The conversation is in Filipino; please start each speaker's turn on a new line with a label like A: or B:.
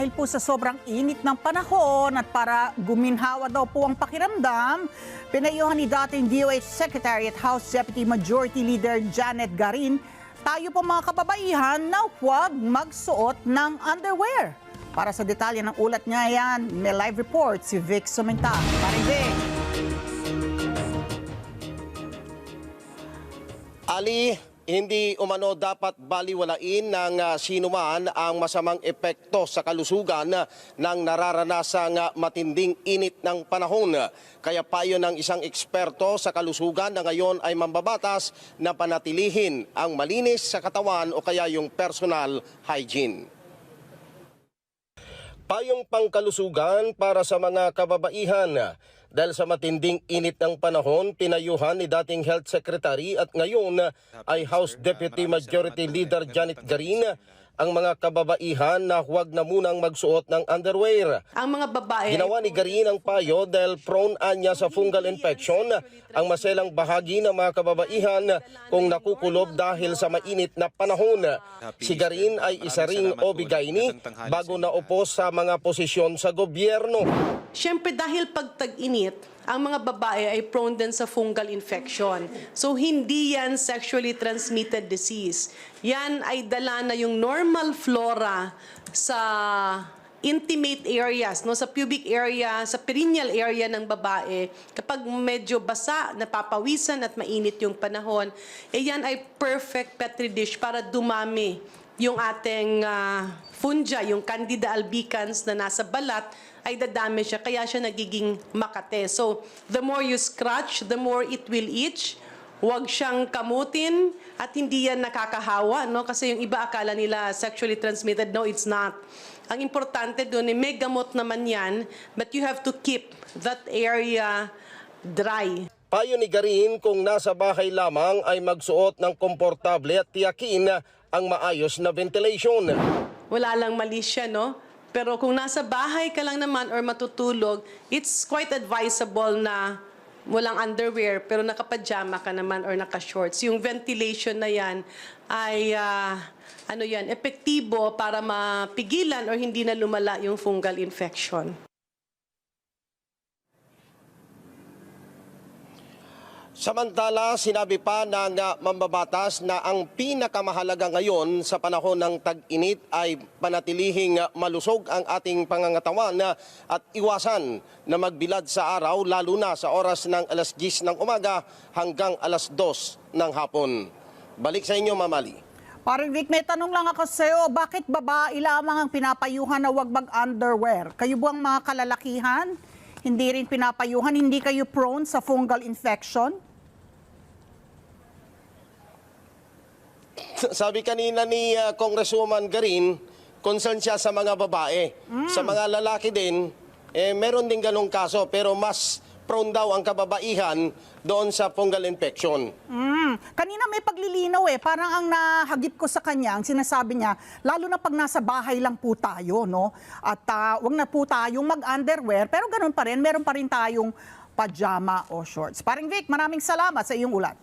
A: Dahil po sa sobrang init ng panahon at para guminhawa daw po ang pakiramdam, pinayuhan ni dating DOH Secretary at House Deputy Majority Leader Janet Garin, tayo po mga kababaihan na huwag magsuot ng underwear. Para sa detalye ng ulat niya yan, may live report si Vic Sumenta. Paring Vic.
B: Ali, hindi umano dapat baliwalain ng sinuman ang masamang epekto sa kalusugan ng nararanasang matinding init ng panahon. Kaya payo ng isang eksperto sa kalusugan na ngayon ay mambabatas na panatilihin ang malinis sa katawan o kaya yung personal hygiene. Payong pangkalusugan para sa mga kababaihan. Dahil sa matinding init ng panahon, pinayuhan ni dating Health Secretary at ngayon ay House Deputy Majority Leader Janet Garin ang mga kababaihan na huwag na munang magsuot ng underwear.
C: Ang mga babae...
B: Ginawa ni Garin ang payo dahil prone anya sa fungal infection ang maselang bahagi ng mga kababaihan kung nakukulob dahil sa mainit na panahon. Si Garin ay isa ring OB-GYN bago naupo sa mga posisyon sa gobyerno.
C: Siyempre dahil pag tag-init, ang mga babae ay prone din sa fungal infection. So hindi yan sexually transmitted disease. Yan ay dala na yung normal flora sa intimate areas, no, sa pubic area, sa perineal area ng babae. Kapag medyo basa, napapawisan at mainit yung panahon, yan ay perfect petri dish para dumami yung ating fungi, yung Candida albicans na nasa balat, ay dadami siya, kaya siya nagiging makate. So, the more you scratch, the more it will itch. Huwag siyang kamutin at hindi yan nakakahawa, no? Kasi yung iba akala nila sexually transmitted. No, it's not. Ang importante doon, may gamot naman yan, but you have to keep that area dry.
B: Payo ni Garin kung nasa bahay lamang ay magsuot ng komportable at tiyakin ang maayos na ventilation.
C: Wala lang mali siya, no? Pero kung nasa bahay ka lang naman or matutulog, it's quite advisable na walang underwear pero nakapajama ka naman or naka-shorts. Yung ventilation na yan ay epektibo para mapigilan or hindi na lumala yung fungal infection.
B: Samantala, sinabi pa ng mambabatas na ang pinakamahalaga ngayon sa panahon ng tag-init ay panatilihing malusog ang ating pangangatawan at iwasan na magbilad sa araw lalo na sa oras ng alas 10 ng umaga hanggang alas 2 ng hapon. Balik sa inyo, Mamali.
A: Paring Vic, may tanong lang ako sa iyo, bakit babae lamang ang pinapayuhan na huwag mag-underwear? Kayo buwang mga kalalakihan? Hindi rin pinapayuhan? Hindi kayo prone sa fungal infection?
B: Sabi kanina ni Congresswoman Garin, concern siya sa mga babae. Sa mga lalaki din, meron din ganong kaso pero mas prone daw ang kababaihan doon sa fungal infection.
A: Kanina may paglilinaw parang ang nahagip ko sa kanya, ang sinasabi niya, lalo na pag nasa bahay lang po tayo, no? At wag na po tayong mag-underwear, pero ganun pa rin, meron pa rin tayong pajama o shorts. Paring Vic, maraming salamat sa iyong ulat.